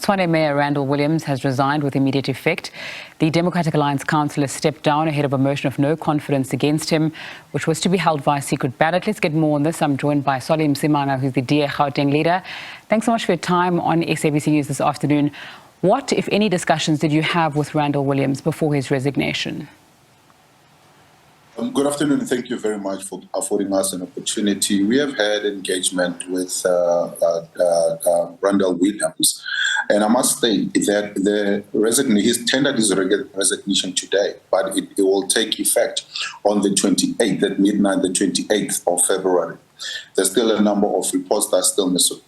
Tshwane Mayor Randall Wiliams has resigned with immediate effect. The Democratic Alliance councillor stepped down ahead of a motion of no confidence against him, which was to be held via secret ballot. Let's get more on this. I'm joined by Solly Msimanga, who's the DA Gauteng leader. Thanks so much for your time on SABC News this afternoon. What, if any, discussions did you have with Randall Wiliams before his resignation? Good afternoon, and thank you very much for affording us an opportunity. We have had engagement with Randall Wiliams, and I must state that he's tendered his resignation today, but it will take effect on the 28th, at midnight, the 28th of February. There's still a number of reports that are still missing.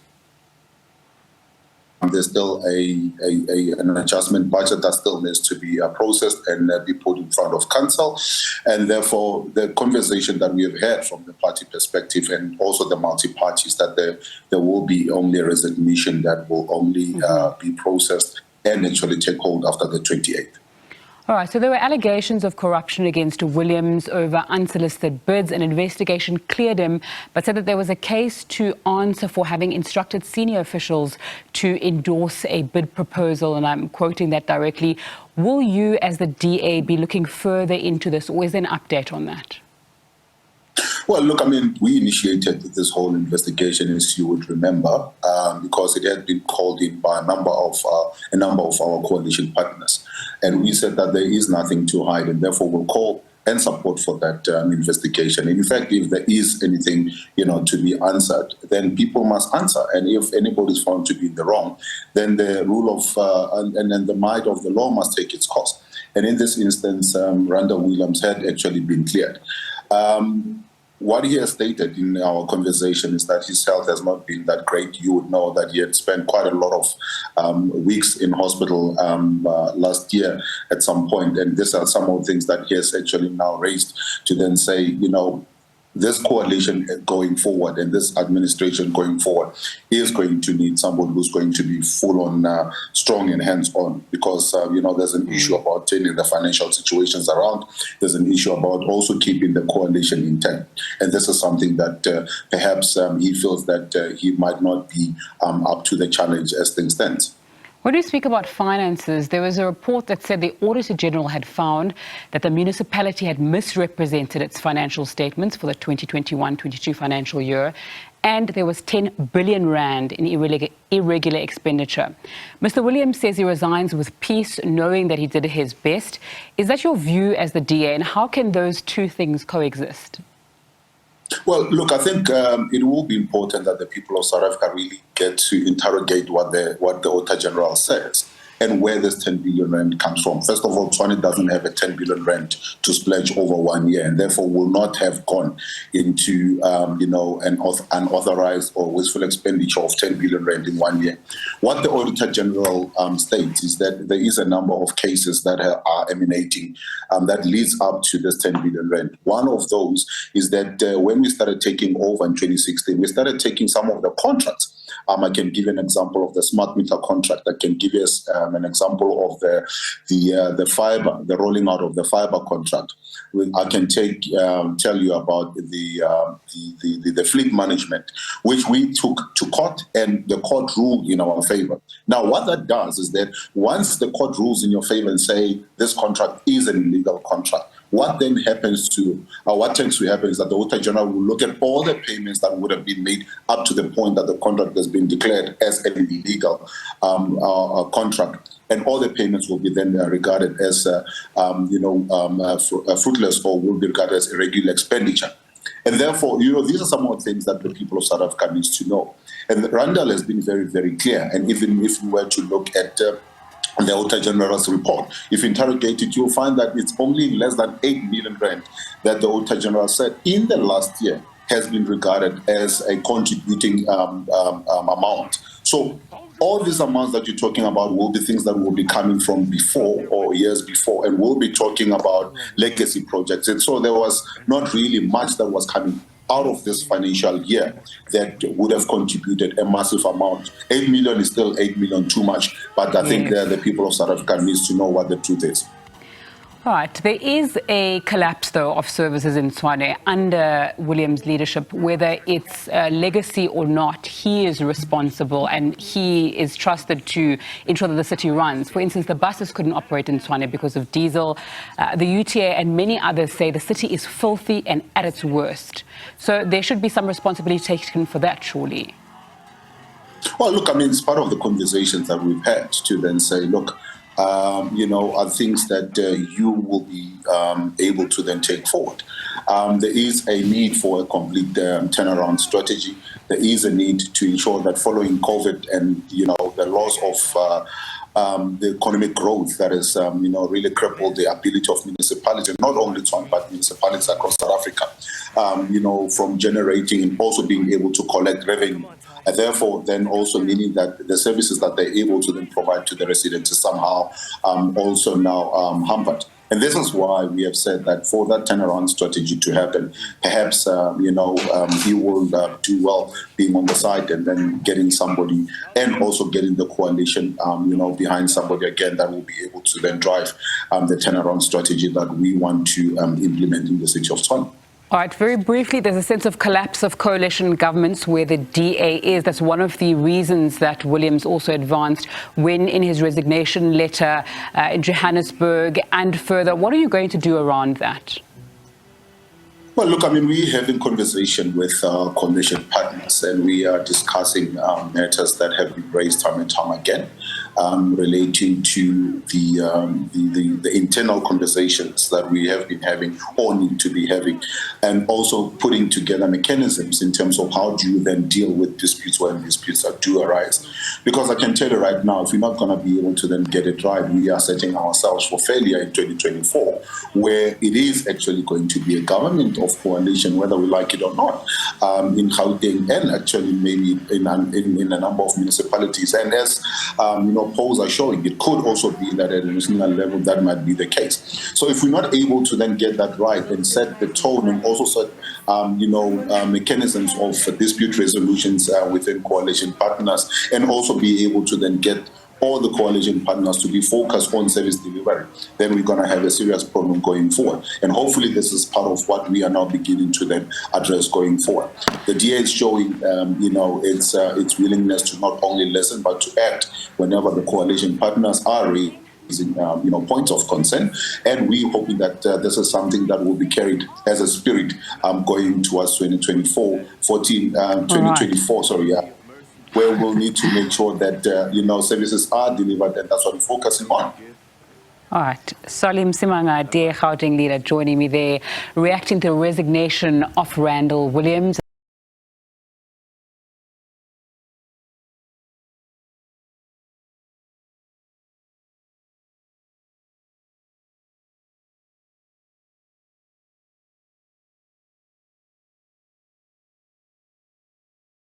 There's still an adjustment budget that still needs to be processed and be put in front of council. And therefore, the conversation that we have had from the party perspective and also the multi-party is that there will be only a resignation that will only be processed and actually take hold after the 28th. All right, so there were allegations of corruption against Wiliams over unsolicited bids. An investigation cleared him, but said that there was a case to answer for having instructed senior officials to endorse a bid proposal, and I'm quoting that directly. Will you, as the DA, be looking further into this, or is there an update on that? Well, look, I mean, we initiated this whole investigation, as you would remember, because it had been called in by a number of our coalition partners. And we said that there is nothing to hide, and therefore we'll call and support for that investigation. And in fact, if there is anything, to be answered, then people must answer. And if anybody is found to be in the wrong, then the rule of and then the might of the law must take its course. And in this instance, Randall Wiliams had actually been cleared. What he has stated in our conversation is that his health has not been that great. You would know that he had spent quite a lot of weeks in hospital last year at some point, and these are some of the things that he has actually now raised to then say, this coalition going forward and this administration going forward is going to need somebody who's going to be full on, strong and hands-on, because, there's an issue about turning the financial situations around. There's an issue about also keeping the coalition intact. And this is something that perhaps he feels that he might not be up to the challenge as things stand. When we speak about finances, there was a report that said the Auditor General had found that the municipality had misrepresented its financial statements for the 2021-22 financial year, and there was 10 billion rand in irregular expenditure. Mr. Wiliams says he resigns with peace, knowing that he did his best. Is that your view as the DA, and how can those two things coexist? Well, look, I think it will be important that the people of South Africa really get to interrogate what the Auditor General says and where this 10 billion rand comes from. First of all, Tshwane doesn't have a 10 billion rand to splurge over 1 year, and therefore will not have gone into, an unauthorized or wasteful expenditure of 10 billion rand in 1 year. What the Auditor General states is that there is a number of cases that are emanating that leads up to this 10 billion rand. One of those is that when we started taking over in 2016, we started taking some of the contracts. I can give an example of the smart meter contract. I can give us an example of the fiber, the rolling out of the fiber contract. I can tell you about the fleet management, which we took to court, and the court ruled in our favor. Now, what that does is that once the court rules in your favor and say this contract is an illegal contract, what then happens what tends to happen is that the Auditor General will look at all the payments that would have been made up to the point that the contract has been declared as an illegal contract, and all the payments will be then regarded as fruitless, or will be regarded as irregular expenditure. And therefore, these are some of the things that the people of South Africa needs to know. And Randall has been very, very clear. And even if we were to look at the Auditor General's report, if you interrogate it, you'll find that it's only less than 8 million rand that the Auditor General said in the last year has been regarded as a contributing amount. So all these amounts that you're talking about will be things that will be coming from before or years before, and we'll be talking about legacy projects. And so there was not really much that was coming out of this financial year that would have contributed a massive amount. 8 million is still 8 million too much, but I think the people of South Africa needs to know what the truth is. All right. There is a collapse, though, of services in Tshwane under Wiliams' leadership. Whether it's legacy or not, he is responsible and he is trusted to ensure that the city runs. For instance, the buses couldn't operate in Tshwane because of diesel. The UTA and many others say the city is filthy and at its worst. So there should be some responsibility taken for that, surely. Well, look, I mean, it's part of the conversations that we've had to then say, look, are things that you will be able to then take forward. There is a need for a complete turnaround strategy. There is a need to ensure that following COVID and, the loss of the economic growth that has, really crippled the ability of municipalities, not only Tshwane, but municipalities across South Africa, from generating and also being able to collect revenue. And therefore, then also meaning that the services that they're able to then provide to the residents is somehow also now hampered. And this is why we have said that for that turnaround strategy to happen, perhaps, he will do well being on the side and then getting somebody and also getting the coalition, behind somebody again that will be able to then drive the turnaround strategy that we want to implement in the city of Tshwane. All right, very briefly, there's a sense of collapse of coalition governments where the DA is. That's one of the reasons that Wiliams also advanced when in his resignation letter in Johannesburg and further. What are you going to do around that? Well, look, I mean, we're having conversation with our coalition partners and we are discussing matters that have been raised time and time again. Relating to the internal conversations that we have been having or need to be having, and also putting together mechanisms in terms of how do you then deal with disputes when disputes do arise. Because I can tell you right now, if we're not going to be able to then get it right, we are setting ourselves for failure in 2024, where it is actually going to be a government of coalition, whether we like it or not, in Gauteng and actually maybe in a number of municipalities. And as polls are showing, it could also be that at a national level that might be the case. So if we're not able to then get that right and set the tone and also set mechanisms of dispute resolutions within coalition partners, and also be able to then get all the coalition partners to be focused on service delivery, then we're going to have a serious problem going forward. And hopefully this is part of what we are now beginning to then address going forward. The DA is showing, its willingness to not only listen, but to act whenever the coalition partners are raising, points of concern. And we're hoping that this is something that will be carried as a spirit going towards 2024, where we'll need to make sure that, services are delivered, and that's what we're focusing on. All right. Solly Msimanga, DA Gauteng leader, joining me there, reacting to the resignation of Randall Wiliams.